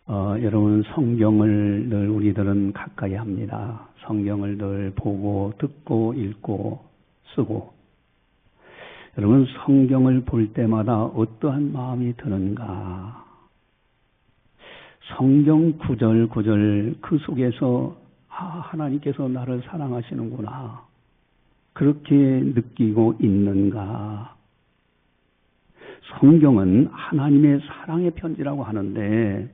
여러분 성경을 늘 우리들은 가까이 합니다. 성경을 늘 보고 듣고 읽고 쓰고. 여러분 성경을 볼 때마다 어떠한 마음이 드는가? 성경 구절 구절 그 속에서 하나님께서 나를 사랑하시는구나. 그렇게 느끼고 있는가? 성경은 하나님의 사랑의 편지라고 하는데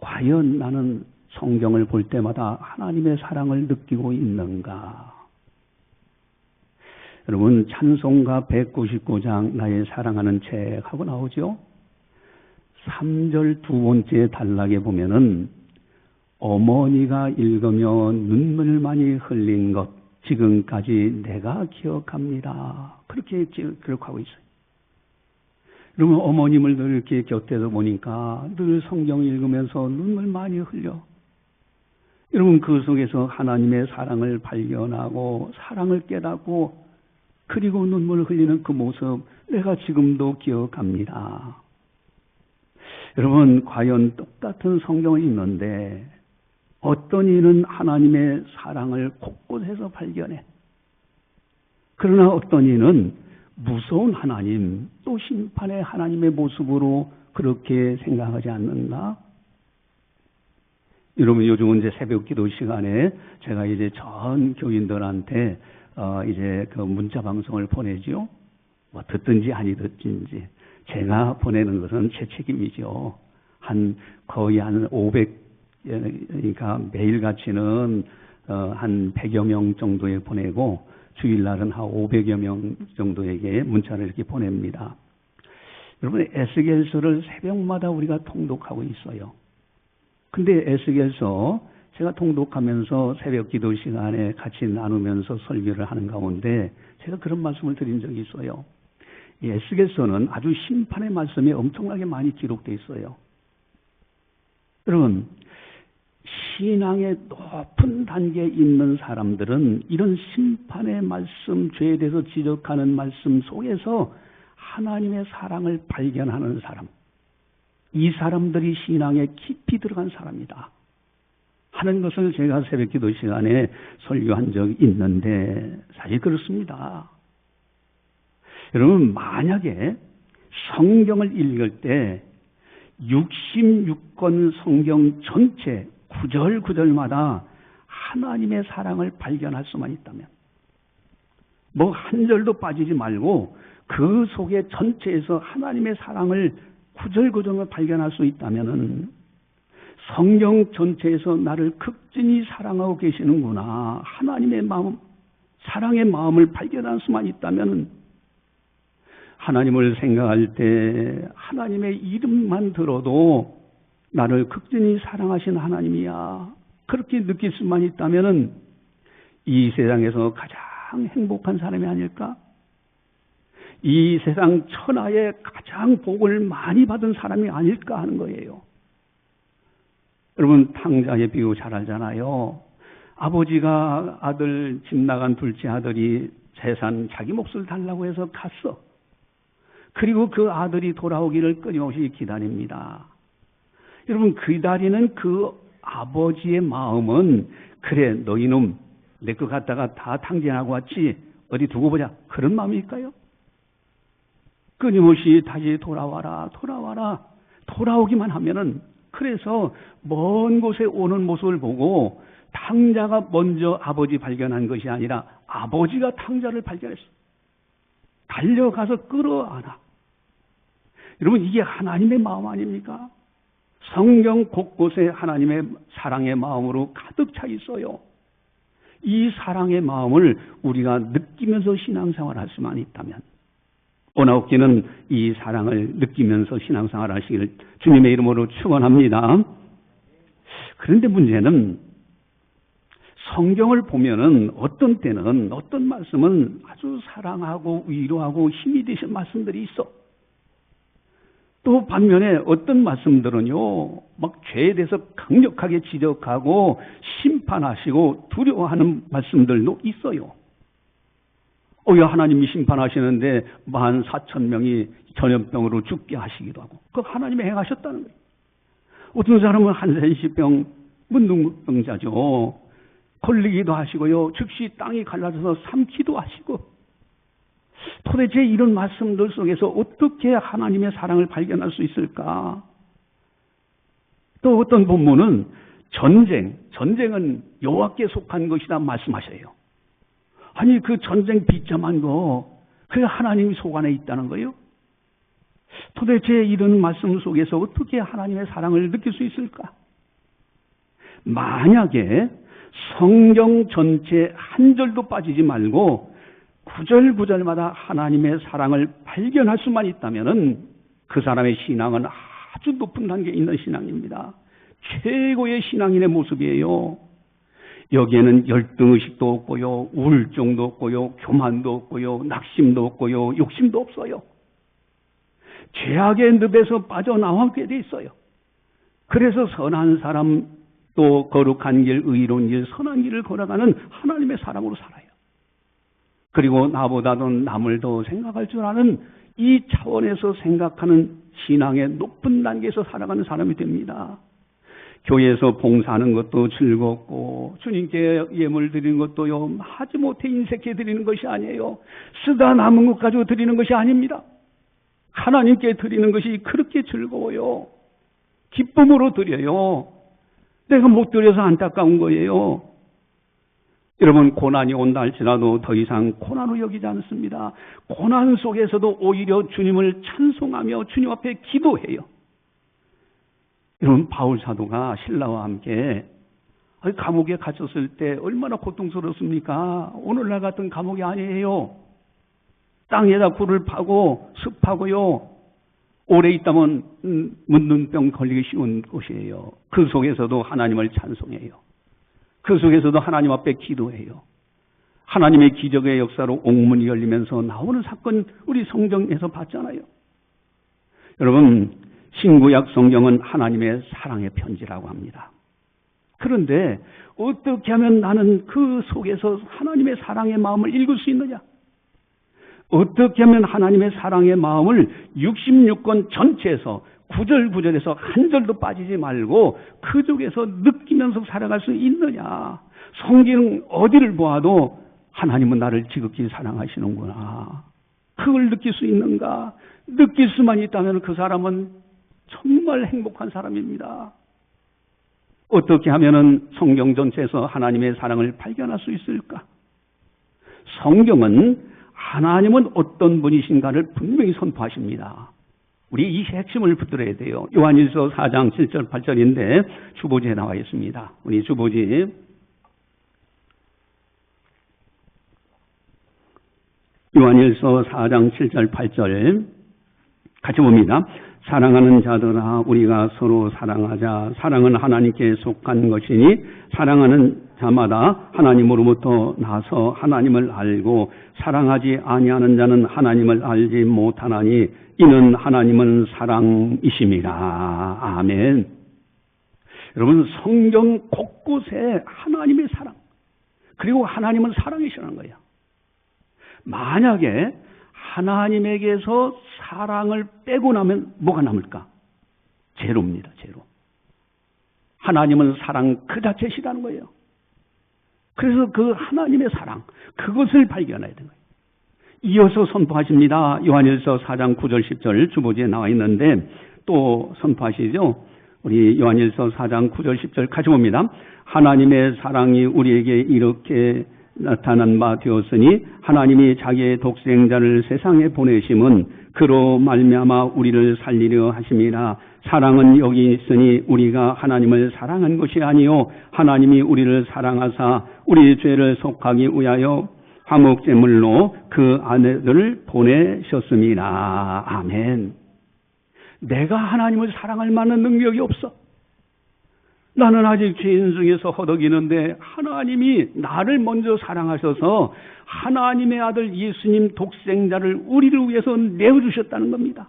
과연 나는 성경을 볼 때마다 하나님의 사랑을 느끼고 있는가? 여러분 찬송가 199장 나의 사랑하는 책 하고 나오죠? 3절 두 번째 단락에 보면은 어머니가 읽으며 눈물 많이 흘린 것 지금까지 내가 기억합니다. 그렇게 기록하고 있어요. 여러분 어머님을 늘 이렇게 곁에서 보니까 늘 성경 읽으면서 눈물 많이 흘려. 여러분 그 속에서 하나님의 사랑을 발견하고 사랑을 깨닫고 그리고 눈물을 흘리는 그 모습 내가 지금도 기억합니다. 여러분 과연 똑같은 성경을 읽는데 어떤 이는 하나님의 사랑을 곳곳에서 발견해. 그러나 어떤 이는 무서운 하나님, 또 심판의 하나님의 모습으로 그렇게 생각하지 않는가? 여러분 요즘은 이제 새벽 기도 시간에 제가 이제 전 교인들한테 이제 그 문자 방송을 보내죠. 뭐 듣든지 아니 듣든지 제가 보내는 것은 제 책임이죠. 거의 한 500, 그러니까 매일같이는 한 100여 명 정도에 보내고 주일날은 한 500여 명 정도에게 문자를 이렇게 보냅니다. 여러분 에스겔서를 새벽마다 우리가 통독하고 있어요. 근데 에스겔서 제가 통독하면서 새벽 기도 시간에 같이 나누면서 설교를 하는 가운데 제가 그런 말씀을 드린 적이 있어요. 이 에스겔서는 아주 심판의 말씀이 엄청나게 많이 기록되어 있어요. 여러분 신앙의 높은 단계에 있는 사람들은 이런 심판의 말씀, 죄에 대해서 지적하는 말씀 속에서 하나님의 사랑을 발견하는 사람, 이 사람들이 신앙에 깊이 들어간 사람이다 하는 것을 제가 새벽 기도 시간에 설교한 적이 있는데 사실 그렇습니다. 여러분 만약에 성경을 읽을 때 66권 성경 전체 구절 구절마다 하나님의 사랑을 발견할 수만 있다면 뭐 한 절도 빠지지 말고 그 속에 전체에서 하나님의 사랑을 구절 구절을 발견할 수 있다면은 성경 전체에서 나를 극진히 사랑하고 계시는구나 하나님의 마음 사랑의 마음을 발견할 수만 있다면 하나님을 생각할 때 하나님의 이름만 들어도 나를 극진히 사랑하신 하나님이야. 그렇게 느낄 수만 있다면 이 세상에서 가장 행복한 사람이 아닐까? 이 세상 천하에 가장 복을 많이 받은 사람이 아닐까 하는 거예요. 여러분 탕자의 비유 잘 알잖아요. 아버지가 아들 집 나간 둘째 아들이 재산 자기 몫을 달라고 해서 갔어. 그리고 그 아들이 돌아오기를 끊임없이 기다립니다. 여러분 기다리는 그 아버지의 마음은 그래 너희놈 내 거 갖다가 다 탕진하고 왔지 어디 두고 보자 그런 마음일까요? 끊임없이 다시 돌아와라 돌아오기만 하면은 그래서 먼 곳에 오는 모습을 보고 탕자가 먼저 아버지 발견한 것이 아니라 아버지가 탕자를 발견했어. 달려가서 끌어안아. 여러분 이게 하나님의 마음 아닙니까? 성경 곳곳에 하나님의 사랑의 마음으로 가득 차 있어요. 이 사랑의 마음을 우리가 느끼면서 신앙생활 할 수만 있다면 오나옵기는 이 사랑을 느끼면서 신앙생활 하시기를 주님의 이름으로 축원합니다. 그런데 문제는 성경을 보면은 어떤 때는 어떤 말씀은 아주 사랑하고 위로하고 힘이 되신 말씀들이 있어. 또 반면에 어떤 말씀들은요, 막 죄에 대해서 강력하게 지적하고 심판하시고 두려워하는 말씀들도 있어요. 왜 하나님이 심판하시는데 14,000명이 전염병으로 죽게 하시기도 하고, 그거 하나님이 행하셨다는 거예요. 어떤 사람은 한센시병 문둥병자죠. 걸리기도 하시고요. 즉시 땅이 갈라져서 삼키도 하시고. 도대체 이런 말씀들 속에서 어떻게 하나님의 사랑을 발견할 수 있을까? 또 어떤 본문은 전쟁은 여호와께 속한 것이다 말씀하셔요. 아니 그 전쟁 비참한 거 그게 하나님이 속 안에 있다는 거예요? 도대체 이런 말씀 속에서 어떻게 하나님의 사랑을 느낄 수 있을까? 만약에 성경 전체 한 절도 빠지지 말고 구절구절마다 하나님의 사랑을 발견할 수만 있다면 그 사람의 신앙은 아주 높은 단계에 있는 신앙입니다. 최고의 신앙인의 모습이에요. 여기에는 열등의식도 없고요, 우울증도 없고요, 교만도 없고요, 낙심도 없고요, 욕심도 없어요. 죄악의 늪에서 빠져나오게 돼 있어요. 그래서 선한 사람, 또 거룩한 길, 의로운 길, 선한 길을 걸어가는 하나님의 사랑으로 살아요. 그리고 나보다도 남을 더 생각할 줄 아는 이 차원에서 생각하는 신앙의 높은 단계에서 살아가는 사람이 됩니다. 교회에서 봉사하는 것도 즐겁고 주님께 예물 드리는 것도요 하지못해 인색해 드리는 것이 아니에요. 쓰다 남은 것 가지고 드리는 것이 아닙니다. 하나님께 드리는 것이 그렇게 즐거워요. 기쁨으로 드려요. 내가 못 드려서 안타까운 거예요. 여러분, 고난이 온다 할지라도 더 이상 고난으로 여기지 않습니다. 고난 속에서도 오히려 주님을 찬송하며 주님 앞에 기도해요. 여러분, 바울 사도가 신라와 함께 감옥에 갇혔을 때 얼마나 고통스럽습니까? 오늘날 같은 감옥이 아니에요. 땅에다 굴을 파고 습하고요. 오래 있다면 문둥병 걸리기 쉬운 곳이에요. 그 속에서도 하나님을 찬송해요. 그 속에서도 하나님 앞에 기도해요. 하나님의 기적의 역사로 옥문이 열리면서 나오는 사건 우리 성경에서 봤잖아요. 여러분, 신구약 성경은 하나님의 사랑의 편지라고 합니다. 그런데 어떻게 하면 나는 그 속에서 하나님의 사랑의 마음을 읽을 수 있느냐? 어떻게 하면 하나님의 사랑의 마음을 66권 전체에서 구절구절에서 한 절도 빠지지 말고 그 속에서 느끼면서 살아갈 수 있느냐? 성경 어디를 보아도 하나님은 나를 지극히 사랑하시는구나. 그걸 느낄 수 있는가? 느낄 수만 있다면 그 사람은 정말 행복한 사람입니다. 어떻게 하면 성경 전체에서 하나님의 사랑을 발견할 수 있을까? 성경은 하나님은 어떤 분이신가를 분명히 선포하십니다. 우리 이 핵심을 붙들어야 돼요. 요한일서 4장 7절 8절인데 주보지에 나와 있습니다. 우리 주보지 요한일서 4장 7절 8절 같이 봅니다. 사랑하는 자들아 우리가 서로 사랑하자. 사랑은 하나님께 속한 것이니 사랑하는 자마다 하나님으로부터 나서 하나님을 알고 사랑하지 아니하는 자는 하나님을 알지 못하나니 이는 하나님은 사랑이심이라. 아멘. 여러분, 성경 곳곳에 하나님의 사랑, 그리고 하나님은 사랑이시라는 거예요. 만약에 하나님에게서 사랑을 빼고 나면 뭐가 남을까? 제로입니다. 제로. 하나님은 사랑 그 자체시라는 거예요. 그래서 그 하나님의 사랑, 그것을 발견해야 되는 거예요. 이어서 선포하십니다. 요한일서 4장 9절 10절 주보지에 나와 있는데 또 선포하시죠. 우리 요한일서 4장 9절 10절 같이 봅니다. 하나님의 사랑이 우리에게 이렇게 나타난 바 되었으니 하나님이 자기의 독생자를 세상에 보내심은 그로 말미암아 우리를 살리려 하심이라. 사랑은 여기 있으니 우리가 하나님을 사랑한 것이 아니요 하나님이 우리를 사랑하사 우리 죄를 속하기 위하여 화목제물로 그 아들을 보내셨습니다. 아멘. 내가 하나님을 사랑할 만한 능력이 없어. 나는 아직 죄인 중에서 허덕이는데 하나님이 나를 먼저 사랑하셔서 하나님의 아들 예수님 독생자를 우리를 위해서 내어주셨다는 겁니다.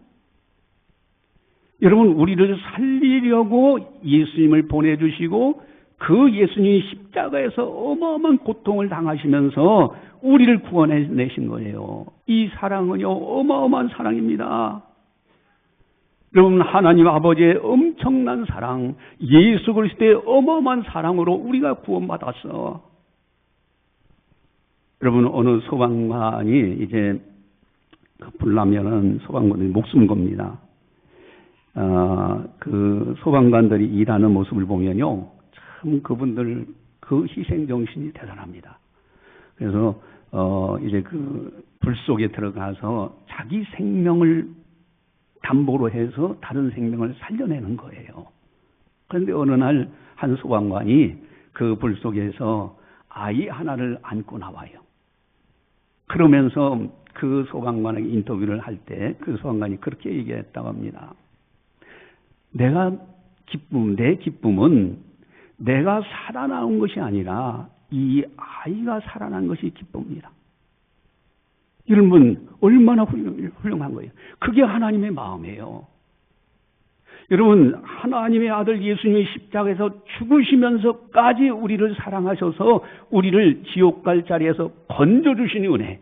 여러분, 우리를 살리려고 예수님을 보내주시고 그 예수님이 십자가에서 어마어마한 고통을 당하시면서 우리를 구원해내신 거예요. 이 사랑은요 어마어마한 사랑입니다. 여러분, 하나님 아버지의 엄청난 사랑, 예수 그리스도의 어마어마한 사랑으로 우리가 구원받았어. 여러분, 어느 소방관이 이제 불나면은 소방관이 목숨 겁니다. 그 소방관들이 일하는 모습을 보면요, 참 그분들 그 희생 정신이 대단합니다. 그래서 이제 그 불 속에 들어가서 자기 생명을 담보로 해서 다른 생명을 살려내는 거예요. 그런데 어느 날 한 소방관이 그 불 속에서 아이 하나를 안고 나와요. 그러면서 그 소방관에게 인터뷰를 할 때 그 소방관이 그렇게 얘기했다고 합니다. 내 기쁨은 내가 살아나온 것이 아니라 이 아이가 살아난 것이 기쁨이다. 여러분, 얼마나 훌륭한 거예요. 그게 하나님의 마음이에요. 여러분, 하나님의 아들 예수님이 십자가에서 죽으시면서까지 우리를 사랑하셔서 우리를 지옥 갈 자리에서 건져주신 은혜,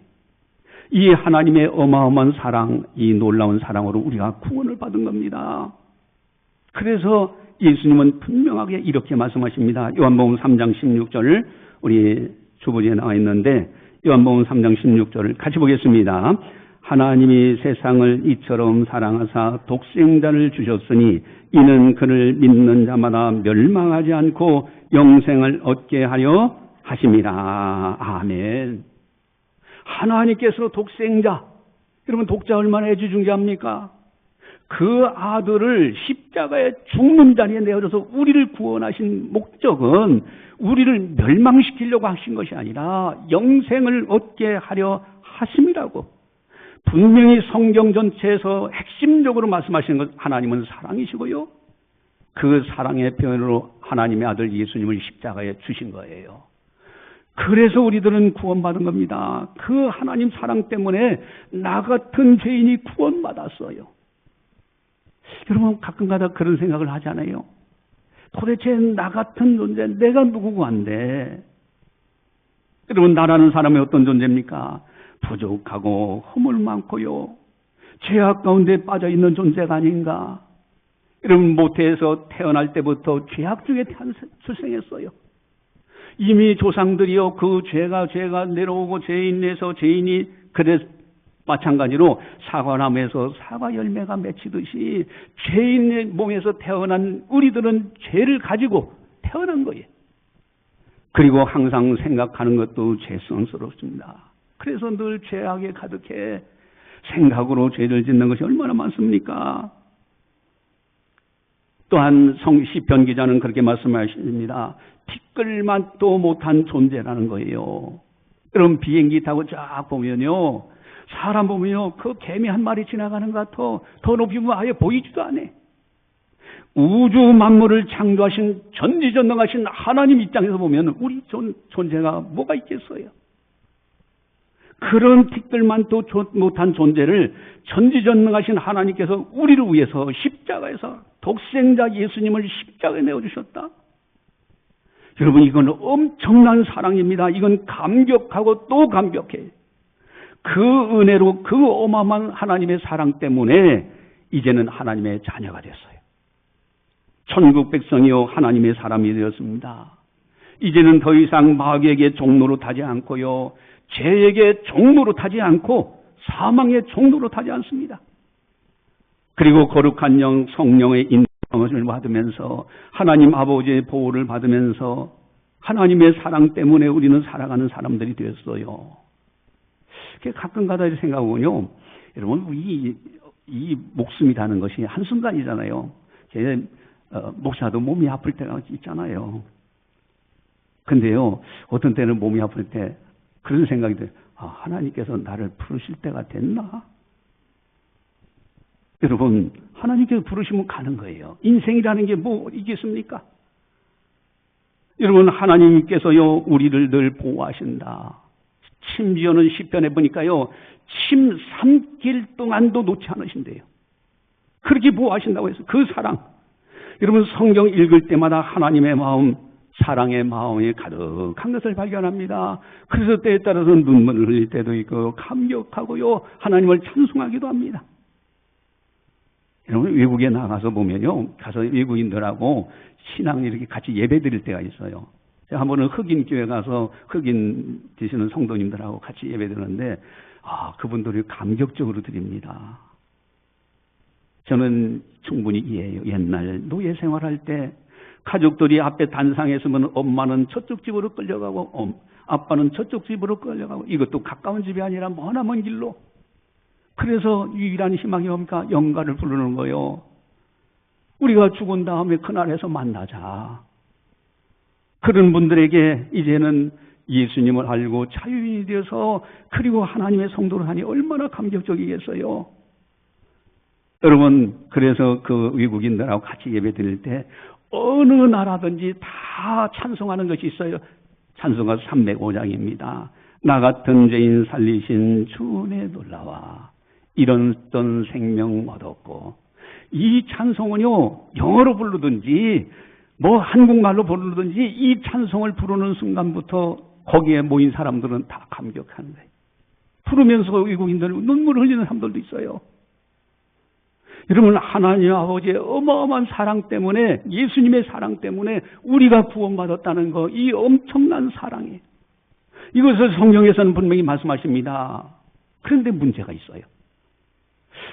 이 하나님의 어마어마한 사랑, 이 놀라운 사랑으로 우리가 구원을 받은 겁니다. 그래서 예수님은 분명하게 이렇게 말씀하십니다. 요한복음 3장 16절을 우리 주보지에 나와 있는데, 요한복음 3장 16절을 같이 보겠습니다. 하나님이 세상을 이처럼 사랑하사 독생자를 주셨으니 이는 그를 믿는 자마다 멸망하지 않고 영생을 얻게 하려 하심이라. 아멘. 하나님께서 독생자, 여러분 독자 얼마나 애지중지합니까? 그 아들을 십자가에 죽는 자리에 내어줘서 우리를 구원하신 목적은 우리를 멸망시키려고 하신 것이 아니라 영생을 얻게 하려 하심이라고. 분명히 성경 전체에서 핵심적으로 말씀하시는 것, 하나님은 사랑이시고요, 그 사랑의 표현으로 하나님의 아들 예수님을 십자가에 주신 거예요. 그래서 우리들은 구원받은 겁니다. 그 하나님 사랑 때문에 나 같은 죄인이 구원받았어요. 여러분, 가끔가다 그런 생각을 하잖아요. 도대체 나 같은 존재, 내가 누구고 한데? 여러분, 나라는 사람이 어떤 존재입니까? 부족하고 허물 많고요, 죄악 가운데 빠져있는 존재가 아닌가? 여러분, 모태에서 태어날 때부터 죄악 중에 출생했어요. 이미 조상들이요, 그 죄가 내려오고 죄인에서 죄인이, 그래서 마찬가지로 사과나무에서 사과 열매가 맺히듯이 죄인의 몸에서 태어난 우리들은 죄를 가지고 태어난 거예요. 그리고 항상 생각하는 것도 죄성스럽습니다. 그래서 늘 죄악에 가득해 생각으로 죄를 짓는 것이 얼마나 많습니까? 또한 시편 기자는 그렇게 말씀하십니다. 티끌맛도 못한 존재라는 거예요. 여러분, 비행기 타고 쫙 보면요, 사람 보면요, 그 개미 한 마리 지나가는 것 같아. 더 높이 보면 아예 보이지도 않아. 우주 만물을 창조하신 전지전능하신 하나님 입장에서 보면 우리 존재가 뭐가 있겠어요? 그런 티끌만도 못한 존재를 전지전능하신 하나님께서 우리를 위해서 십자가에서 독생자 예수님을 십자가에 내어주셨다. 여러분, 이건 엄청난 사랑입니다. 이건 감격하고 또 감격해요. 그 은혜로, 그 어마어마한 하나님의 사랑 때문에 이제는 하나님의 자녀가 됐어요. 천국 백성이요, 하나님의 사람이 되었습니다. 이제는 더 이상 마귀에게 종로로 타지 않고요, 죄에게 종로로 타지 않고 사망의 종로로 타지 않습니다. 그리고 거룩한 영, 성령의 인도함을 받으면서 하나님 아버지의 보호를 받으면서 하나님의 사랑 때문에 우리는 살아가는 사람들이 되었어요. 가끔가다 생각하면요, 여러분, 이 목숨이라는 것이 한순간이잖아요. 제 목사도 몸이 아플 때가 있잖아요. 근데요, 어떤 때는 몸이 아플 때 그런 생각이 들어요. 하나님께서 나를 부르실 때가 됐나? 여러분, 하나님께서 부르시면 가는 거예요. 인생이라는 게 뭐 있겠습니까? 여러분, 하나님께서요, 우리를 늘 보호하신다. 심지어는 시편에 보니까요, 침 삼킬 동안도 놓지 않으신대요. 그렇게 보호하신다고 해서 그 사랑. 여러분, 성경 읽을 때마다 하나님의 마음, 사랑의 마음이 가득한 것을 발견합니다. 그래서 때에 따라서 눈물을 흘릴 때도 있고 감격하고요, 하나님을 찬송하기도 합니다. 여러분 외국에 나가서 보면요, 가서 외국인들하고 신앙 이렇게 같이 예배 드릴 때가 있어요. 제가 한 번은 흑인 교회 가서 흑인 되시는 성도님들하고 같이 예배 드렸는데, 그분들이 감격적으로 드립니다. 저는 충분히 이해해요. 옛날 노예 생활할 때 가족들이 앞에 단상에 서면 엄마는 저쪽 집으로 끌려가고 아빠는 저쪽 집으로 끌려가고, 이것도 가까운 집이 아니라 머나먼 길로. 그래서 유일한 희망이 뭡니까? 영가를 부르는 거예요. 우리가 죽은 다음에 그날에서 만나자. 그런 분들에게 이제는 예수님을 알고 자유인이 되어서 그리고 하나님의 성도를 하니 얼마나 감격적이겠어요. 여러분, 그래서 그 외국인들하고 같이 예배 드릴 때 어느 나라든지 다 찬송하는 것이 있어요. 찬송가 305장입니다. 나 같은 죄인 살리신 주 내 놀라와 잃었던 생명 얻었고. 이 찬송은요, 영어로 부르든지 한국말로 부르든지 이 찬송을 부르는 순간부터 거기에 모인 사람들은 다 감격하는 거예요. 부르면서 외국인들 눈물을 흘리는 사람들도 있어요. 여러분, 하나님 아버지의 어마어마한 사랑 때문에, 예수님의 사랑 때문에 우리가 구원받았다는 거, 이 엄청난 사랑이에요. 이것을 성경에서는 분명히 말씀하십니다. 그런데 문제가 있어요.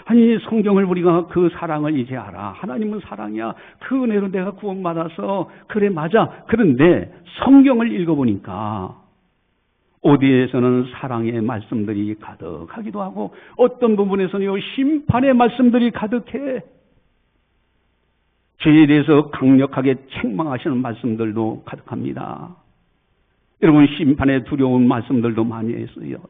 아니, 성경을 우리가 그 사랑을 이제 알아. 하나님은 사랑이야. 그 은혜로 내가 구원받아서 그래, 맞아. 그런데 성경을 읽어보니까 어디에서는 사랑의 말씀들이 가득하기도 하고 어떤 부분에서는 심판의 말씀들이 가득해. 죄에 대해서 강력하게 책망하시는 말씀들도 가득합니다. 여러분, 심판의 두려운 말씀들도 많이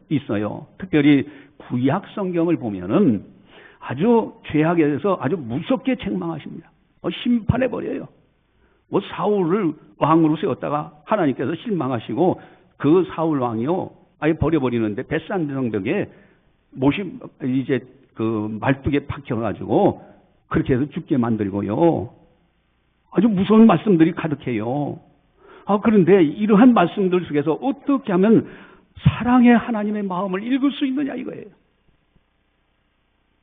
있어요. 특별히 구약 성경을 보면은 아주 죄악에 대해서 아주 무섭게 책망하십니다. 심판해버려요. 사울을 왕으로 세웠다가 하나님께서 실망하시고 그 사울 왕이요, 아예 버려버리는데 벳산 성벽에 이제 그 말뚝에 박혀가지고 그렇게 해서 죽게 만들고요. 아주 무서운 말씀들이 가득해요. 그런데 이러한 말씀들 속에서 어떻게 하면 사랑의 하나님의 마음을 읽을 수 있느냐 이거예요.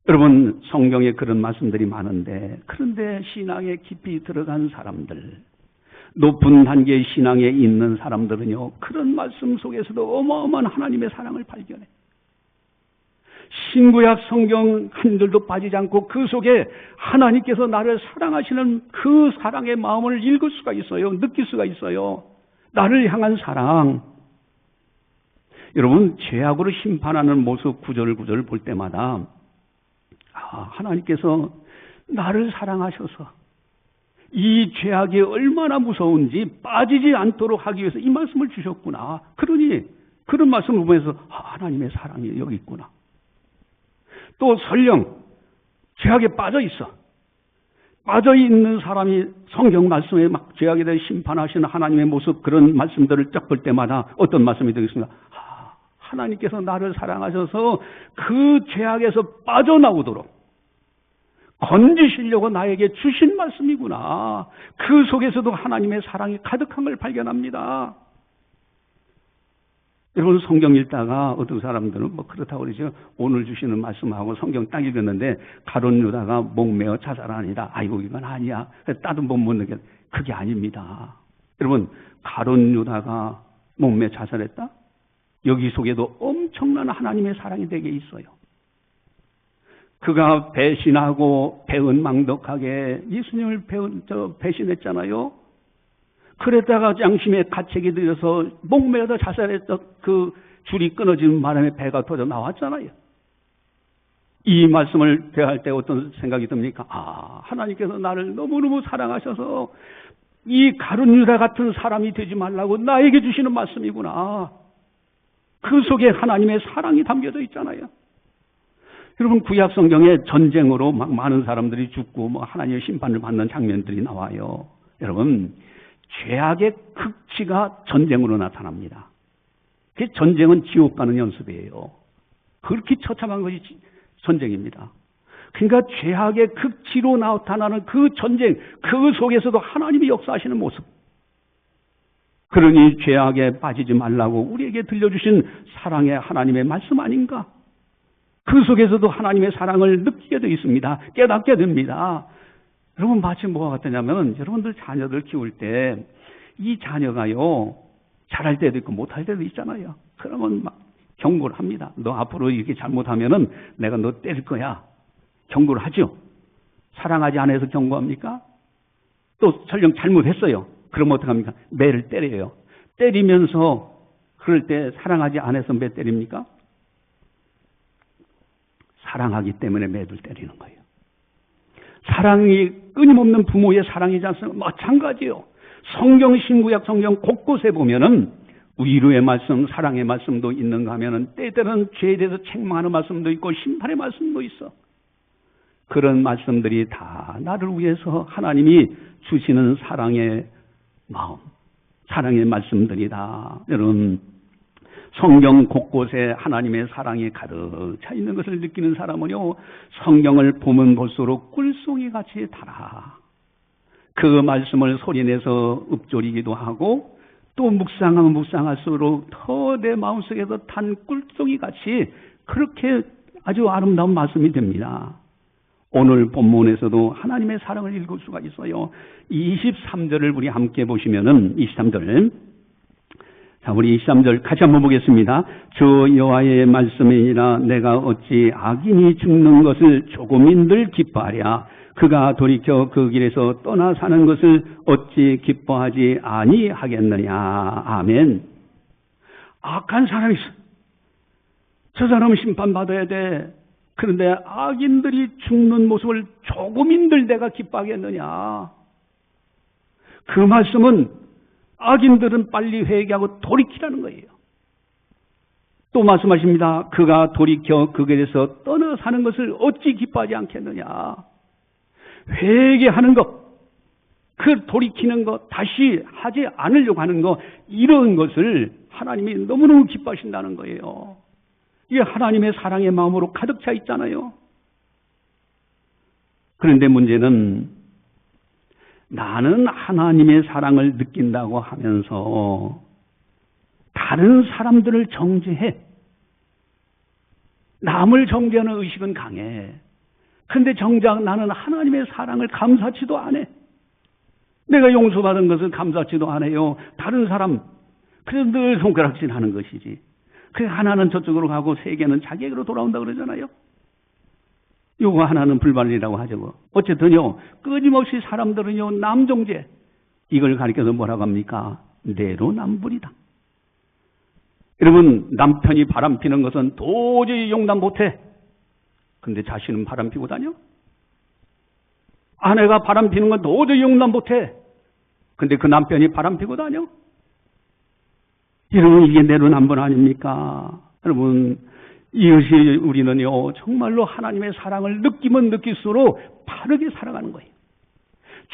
여러분, 성경에 그런 말씀들이 많은데, 그런데 신앙에 깊이 들어간 사람들, 높은 단계의 신앙에 있는 사람들은요, 그런 말씀 속에서도 어마어마한 하나님의 사랑을 발견해. 신구약 성경 한 줄도 빠지지 않고 그 속에 하나님께서 나를 사랑하시는 그 사랑의 마음을 읽을 수가 있어요. 느낄 수가 있어요. 나를 향한 사랑. 여러분, 죄악으로 심판하는 모습 구절을 볼 때마다 하나님께서 나를 사랑하셔서 이 죄악이 얼마나 무서운지 빠지지 않도록 하기 위해서 이 말씀을 주셨구나. 그러니 그런 말씀을 보면서 하나님의 사랑이 여기 있구나. 또 설령 죄악에 빠져 있는 사람이 성경 말씀에 막 죄악에 대해 심판하시는 하나님의 모습, 그런 말씀들을 쫙 볼 때마다 어떤 말씀이 되겠습니까? 하나님께서 나를 사랑하셔서 그 죄악에서 빠져나오도록 건지시려고 나에게 주신 말씀이구나. 그 속에서도 하나님의 사랑이 가득한 걸 발견합니다. 여러분, 성경 읽다가 어떤 사람들은 그렇다고 그러죠. 오늘 주시는 말씀하고 성경 딱 읽었는데 가룟 유다가 목매어 자살하니라. 아이고, 이건 아니야. 다른 본문 느껴. 그게 아닙니다. 여러분, 가룟 유다가 목매 자살했다? 여기 속에도 엄청난 하나님의 사랑이 되게 있어요. 그가 배신하고 배은망덕하게 예수님을 배신했잖아요. 그랬다가 양심의 가책이 들어서 목매어서 자살했던 그 줄이 끊어지는 바람에 배가 터져 나왔잖아요. 이 말씀을 대할 때 어떤 생각이 듭니까? 하나님께서 나를 너무너무 사랑하셔서 이 가룟 유다 같은 사람이 되지 말라고 나에게 주시는 말씀이구나. 그 속에 하나님의 사랑이 담겨져 있잖아요. 여러분, 구약 성경에 전쟁으로 막 많은 사람들이 죽고 하나님의 심판을 받는 장면들이 나와요. 여러분, 죄악의 극치가 전쟁으로 나타납니다. 그 전쟁은 지옥 가는 연습이에요. 그렇게 처참한 것이 전쟁입니다. 그러니까 죄악의 극치로 나타나는 그 전쟁, 그 속에서도 하나님이 역사하시는 모습. 그러니 죄악에 빠지지 말라고 우리에게 들려주신 사랑의 하나님의 말씀 아닌가? 그 속에서도 하나님의 사랑을 느끼게 되어 있습니다. 깨닫게 됩니다. 여러분 마치 뭐가 같으냐면 여러분들 자녀들 키울 때 이 자녀가요 잘할 때도 있고 못할 때도 있잖아요. 그러면 막 경고를 합니다. 너 앞으로 이렇게 잘못하면은 내가 너 때릴 거야. 경고를 하죠. 사랑하지 않아서 경고합니까? 또 설령 잘못했어요. 그럼 어떡합니까? 매를 때려요. 때리면서 그럴 때 사랑하지 않아서 매 때립니까? 사랑하기 때문에 매를 때리는 거예요. 사랑이 끊임없는 부모의 사랑이지 않습니까? 마찬가지요. 성경 신구약 성경 곳곳에 보면은 위로의 말씀, 사랑의 말씀도 있는가 하면은 때때로는 죄에 대해서 책망하는 말씀도 있고 심판의 말씀도 있어. 그런 말씀들이 다 나를 위해서 하나님이 주시는 사랑의 마음, 사랑의 말씀들이다. 여러분 성경 곳곳에 하나님의 사랑이 가득 차 있는 것을 느끼는 사람은요 성경을 보면 볼수록 꿀송이 같이 달아. 그 말씀을 소리내서 읊조리기도 하고 또 묵상하면 묵상할수록 더 내 마음속에서 탄 꿀송이 같이 그렇게 아주 아름다운 말씀이 됩니다. 오늘 본문에서도 하나님의 사랑을 읽을 수가 있어요. 23절을 우리 함께 보시면은 23절. 자, 우리 23절 같이 한번 보겠습니다. 주 여호와의 말씀이니라 내가 어찌 악인이 죽는 것을 조금인들 기뻐하랴. 그가 돌이켜 그 길에서 떠나 사는 것을 어찌 기뻐하지 아니하겠느냐. 아멘. 악한 사람이 있어. 저 사람은 심판받아야 돼. 그런데 악인들이 죽는 모습을 조금인들 내가 기뻐하겠느냐. 그 말씀은 악인들은 빨리 회개하고 돌이키라는 거예요. 또 말씀하십니다. 그가 돌이켜 그 길에서 떠나 사는 것을 어찌 기뻐하지 않겠느냐. 회개하는 것, 그 돌이키는 것, 다시 하지 않으려고 하는 것, 이런 것을 하나님이 너무너무 기뻐하신다는 거예요. 이게 하나님의 사랑의 마음으로 가득 차 있잖아요. 그런데 문제는 나는 하나님의 사랑을 느낀다고 하면서 다른 사람들을 정죄해. 남을 정죄하는 의식은 강해. 그런데 정작 나는 하나님의 사랑을 감사치도 않아. 내가 용서받은 것을 감사치도 않아요. 다른 사람, 그래서 늘 손가락질 하는 것이지. 그 하나는 저쪽으로 가고 세 개는 자기에게로 돌아온다 그러잖아요. 요거 하나는 불발이라고 하죠. 어쨌든요, 끊임없이 사람들은요, 남정죄, 이걸 가리켜서 뭐라고 합니까? 내로남불이다. 여러분, 남편이 바람 피는 것은 도저히 용납 못해. 근데 자신은 바람 피고 다녀? 아내가 바람 피는 건 도저히 용납 못해. 근데 그 남편이 바람 피고 다녀? 여러분, 이게 내로남불 아닙니까? 여러분, 이것이 우리는요, 정말로 하나님의 사랑을 느끼면 느낄수록 바르게 살아가는 거예요.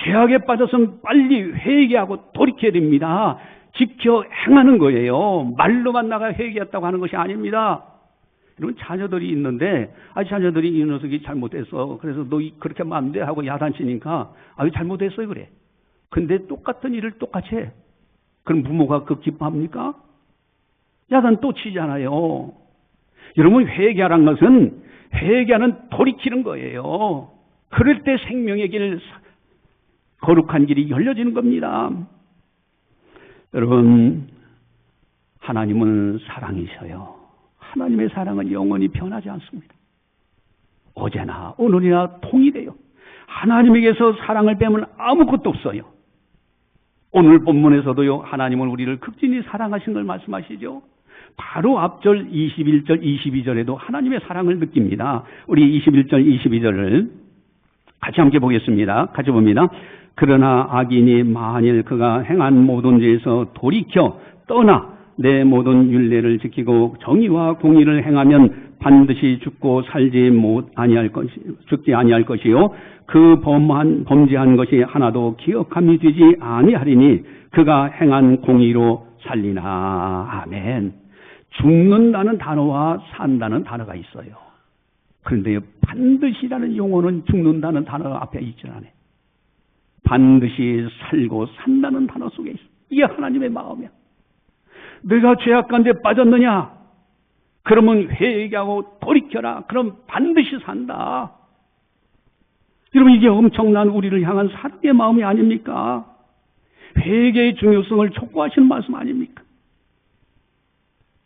죄악에 빠져서는 빨리 회개하고 돌이켜야 됩니다. 지켜 행하는 거예요. 말로만 나가 회개했다고 하는 것이 아닙니다. 여러분, 자녀들이 있는데, 자녀들이 이 녀석이 잘못했어. 그래서 너 그렇게 하면 안 돼 하고 야단치니까, 잘못했어요, 그래. 근데 똑같은 일을 똑같이 해. 그럼 부모가 그 기뻐합니까? 야단 또 치잖아요. 여러분, 회개하라는 것은 회개하는 돌이키는 거예요. 그럴 때 생명의 길, 거룩한 길이 열려지는 겁니다. 여러분, 하나님은 사랑이셔요. 하나님의 사랑은 영원히 변하지 않습니다. 어제나 오늘이나 동일해요. 하나님에게서 사랑을 빼면 아무것도 없어요. 오늘 본문에서도요, 하나님은 우리를 극진히 사랑하신 걸 말씀하시죠. 바로 앞절 21절, 22절에도 하나님의 사랑을 느낍니다. 우리 21절, 22절을 같이 함께 보겠습니다. 같이 봅니다. 그러나 악인이 만일 그가 행한 모든 죄에서 돌이켜 떠나 내 모든 율례를 지키고 정의와 공의를 행하면 반드시 죽고 죽지 아니할 것이요 그 범죄한 것이 하나도 기억함이 되지 아니하리니 그가 행한 공의로 살리나. 아멘. 죽는다는 단어와 산다는 단어가 있어요. 그런데 반드시라는 용어는 죽는다는 단어 앞에 있지 않아요. 반드시 살고 산다는 단어 속에 있어. 이게 하나님의 마음이야. 내가 죄악 가운데 빠졌느냐? 그러면 회개하고 돌이켜라. 그럼 반드시 산다. 여러분, 이게 엄청난 우리를 향한 사랑의 마음이 아닙니까? 회개의 중요성을 촉구하시는 말씀 아닙니까?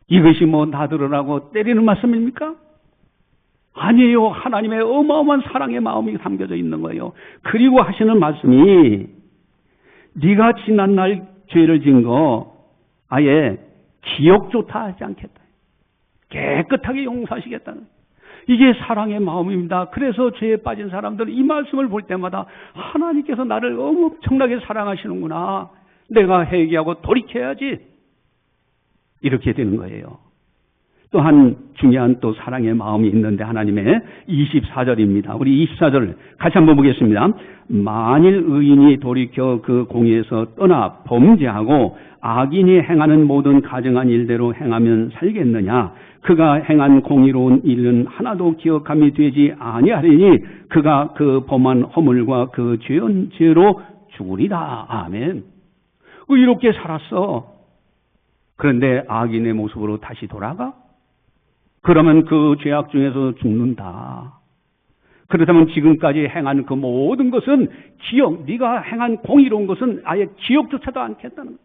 이것이 뭐 나들으라고 때리는 말씀입니까? 아니에요. 하나님의 어마어마한 사랑의 마음이 담겨져 있는 거예요. 그리고 하시는 말씀이 네가 지난날 죄를 지은 거 아예 기억조차 하지 않겠다. 깨끗하게 용서하시겠다는. 이게 사랑의 마음입니다. 그래서 죄에 빠진 사람들은 이 말씀을 볼 때마다 하나님께서 나를 엄청나게 사랑하시는구나. 내가 회개하고 돌이켜야지. 이렇게 되는 거예요. 또한 중요한 또 사랑의 마음이 있는데 하나님의 24절입니다. 우리 24절 같이 한번 보겠습니다. 만일 의인이 돌이켜 그 공의에서 떠나 범죄하고 악인이 행하는 모든 가증한 일대로 행하면 살겠느냐? 그가 행한 공의로운 일은 하나도 기억함이 되지 아니하리니 그가 그 범한 허물과 그 죄한 죄로 죽으리라. 아멘. 의롭게 살았어. 그런데 악인의 모습으로 다시 돌아가? 그러면 그 죄악 중에서 죽는다. 그렇다면 지금까지 행한 그 모든 것은 네가 행한 공의로운 것은 아예 기억조차도 않겠다는 거예요.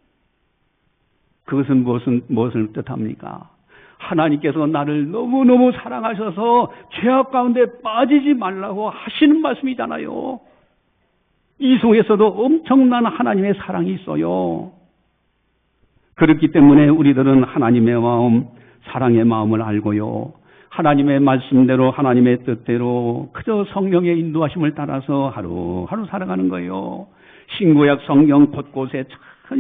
그것은 무엇을 뜻합니까? 하나님께서 나를 너무너무 사랑하셔서 죄악 가운데 빠지지 말라고 하시는 말씀이잖아요. 이 속에서도 엄청난 하나님의 사랑이 있어요. 그렇기 때문에 우리들은 하나님의 마음, 사랑의 마음을 알고요. 하나님의 말씀대로 하나님의 뜻대로 그저 성령의 인도하심을 따라서 하루하루 살아가는 거예요. 신구약 성경 곳곳에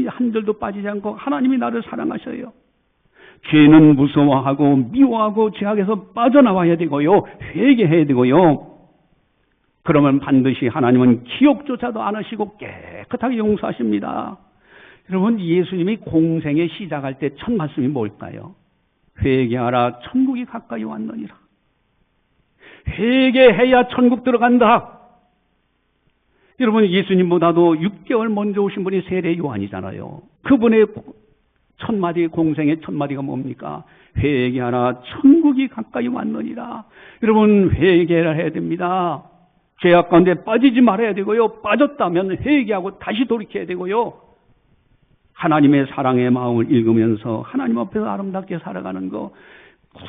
한 절도 빠지지 않고 하나님이 나를 사랑하셔요. 죄는 무서워하고 미워하고 죄악에서 빠져나와야 되고요. 회개해야 되고요. 그러면 반드시 하나님은 기억조차도 안 하시고 깨끗하게 용서하십니다. 여러분, 예수님이 공생에 시작할 때 첫 말씀이 뭘까요? 회개하라, 천국이 가까이 왔느니라. 회개해야 천국 들어간다. 여러분, 예수님보다도 6개월 먼저 오신 분이 세례 요한이잖아요. 그분의 첫 마디, 공생의 첫 마디가 뭡니까? 회개하라, 천국이 가까이 왔느니라. 여러분, 회개를 해야 됩니다. 죄악 가운데 빠지지 말아야 되고요. 빠졌다면 회개하고 다시 돌이켜야 되고요. 하나님의 사랑의 마음을 읽으면서 하나님 앞에서 아름답게 살아가는 거,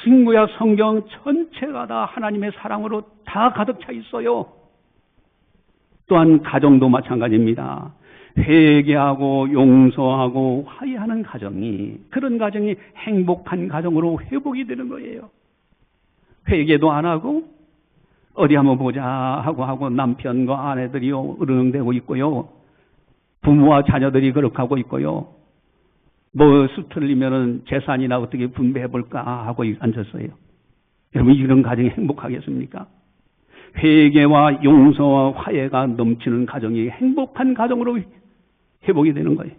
신구약 성경 전체가 다 하나님의 사랑으로 다 가득 차 있어요. 또한 가정도 마찬가지입니다. 회개하고 용서하고 화해하는 가정이, 그런 가정이 행복한 가정으로 회복이 되는 거예요. 회개도 안 하고 어디 한번 보자 하고 남편과 아내들이 으르렁대고 있고요. 부모와 자녀들이 그렇게 하고 있고요. 뭐 수틀리면은 재산이나 어떻게 분배해볼까 하고 앉았어요. 여러분, 이런 가정이 행복하겠습니까? 회개와 용서와 화해가 넘치는 가정이 행복한 가정으로 회복이 되는 거예요.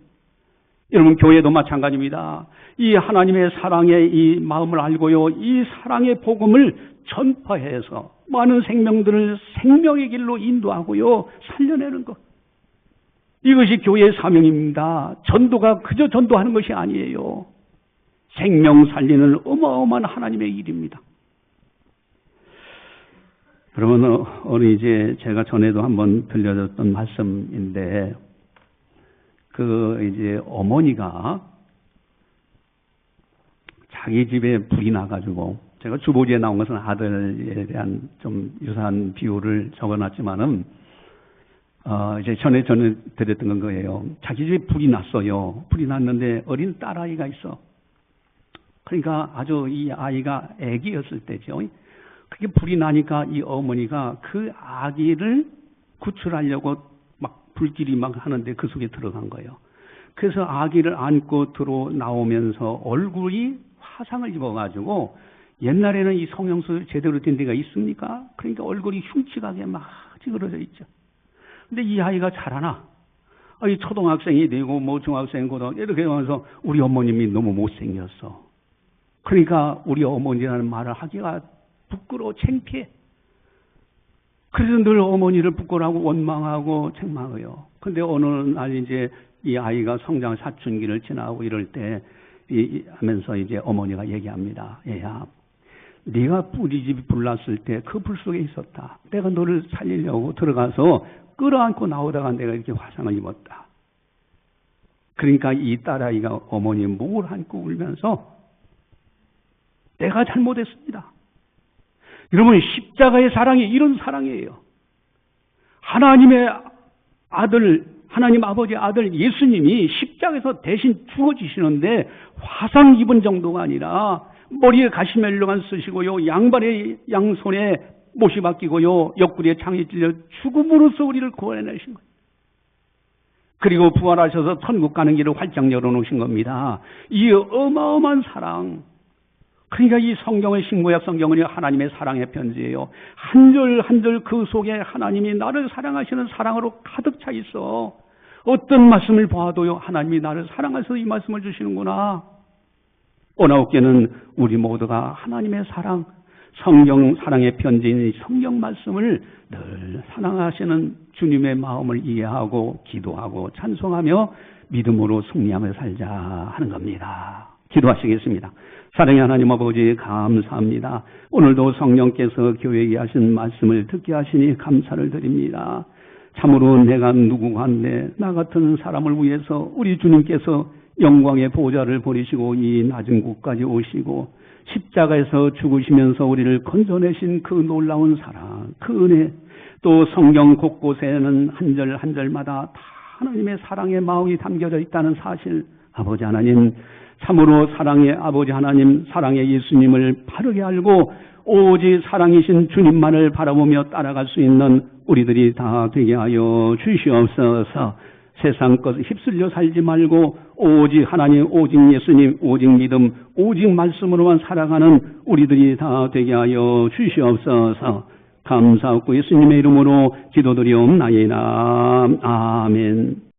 여러분, 교회도 마찬가지입니다. 이 하나님의 사랑의 이 마음을 알고요, 이 사랑의 복음을 전파해서 많은 생명들을 생명의 길로 인도하고요, 살려내는 것. 이것이 교회의 사명입니다. 전도가 그저 전도하는 것이 아니에요. 생명 살리는 어마어마한 하나님의 일입니다. 그러면 오늘 이제 제가 전에도 한번 들려줬던 말씀인데, 이제 어머니가 자기 집에 불이 나가지고, 제가 주보지에 나온 것은 아들에 대한 좀 유사한 비유를 적어놨지만은, 이제 전에 드렸던 건 거예요. 자기 집에 불이 났어요. 불이 났는데 어린 딸아이가 있어. 그러니까 아주 이 아이가 아기였을 때죠. 그게 불이 나니까 이 어머니가 그 아기를 구출하려고 막 불길이 막 하는데 그 속에 들어간 거예요. 그래서 아기를 안고 나오면서 얼굴이 화상을 입어가지고, 옛날에는 이 성형수 제대로 된 데가 있습니까? 그러니까 얼굴이 흉측하게 막 찌그러져 있죠. 근데 이 아이가 자라나, 이 초등학생이 되고 뭐 중학생, 고등학생 이렇게 하면서 우리 어머님이 너무 못생겼어. 그러니까 우리 어머니라는 말을 하기가 부끄러워, 창피해. 그래서 늘 어머니를 부끄러워하고 원망하고 책망해요. 근데 어느 날 이제 이 아이가 성장 사춘기를 지나고 이럴 때 하면서 이제 어머니가 얘기합니다. 얘야, 네가 뿌리집이 불났을 때 그 불 속에 있었다. 내가 너를 살리려고 들어가서 끌어안고 나오다가 내가 이렇게 화상을 입었다. 그러니까 이 딸아이가 어머니 목을 안고 울면서 내가 잘못했습니다. 여러분, 십자가의 사랑이 이런 사랑이에요. 하나님의 아들, 하나님 아버지 아들 예수님이 십자가에서 대신 죽어지시는데 화상 입은 정도가 아니라 머리에 가시멜로만 쓰시고요, 양손에 못이 박히고요, 옆구리에 창이 찔려 죽음으로써 우리를 구원해내신 거예요. 그리고 부활하셔서 천국 가는 길을 활짝 열어놓으신 겁니다. 이 어마어마한 사랑. 그러니까 이 성경의 신구약 성경은 하나님의 사랑의 편지예요. 한 절 한 절 그 속에 하나님이 나를 사랑하시는 사랑으로 가득 차 있어. 어떤 말씀을 봐도요, 하나님이 나를 사랑하셔서 이 말씀을 주시는구나. 오나우께는 우리 모두가 하나님의 사랑, 성경 사랑의 편지인 이 성경 말씀을 늘 사랑하시는 주님의 마음을 이해하고 기도하고 찬송하며 믿음으로 승리하며 살자 하는 겁니다. 기도하시겠습니다. 사랑의 하나님 아버지, 감사합니다. 오늘도 성령께서 교회에 하신 말씀을 듣게 하시니 감사를 드립니다. 참으로 내가 누구가 한데 나 같은 사람을 위해서 우리 주님께서 영광의 보좌를 버리시고 이 낮은 곳까지 오시고 십자가에서 죽으시면서 우리를 건져내신 그 놀라운 사랑, 그 은혜, 또 성경 곳곳에는 한 절 한 절마다 다 하나님의 사랑의 마음이 담겨져 있다는 사실, 아버지 하나님, 참으로 사랑의 아버지 하나님, 사랑의 예수님을 바르게 알고 오직 사랑이신 주님만을 바라보며 따라갈 수 있는 우리들이 다 되게 하여 주시옵소서. 세상 것 휩쓸려 살지 말고 오직 하나님, 오직 예수님, 오직 믿음, 오직 말씀으로만 살아가는 우리들이 다 되게 하여 주시옵소서. 감사하고 예수님의 이름으로 기도드리옵나이다. 아멘.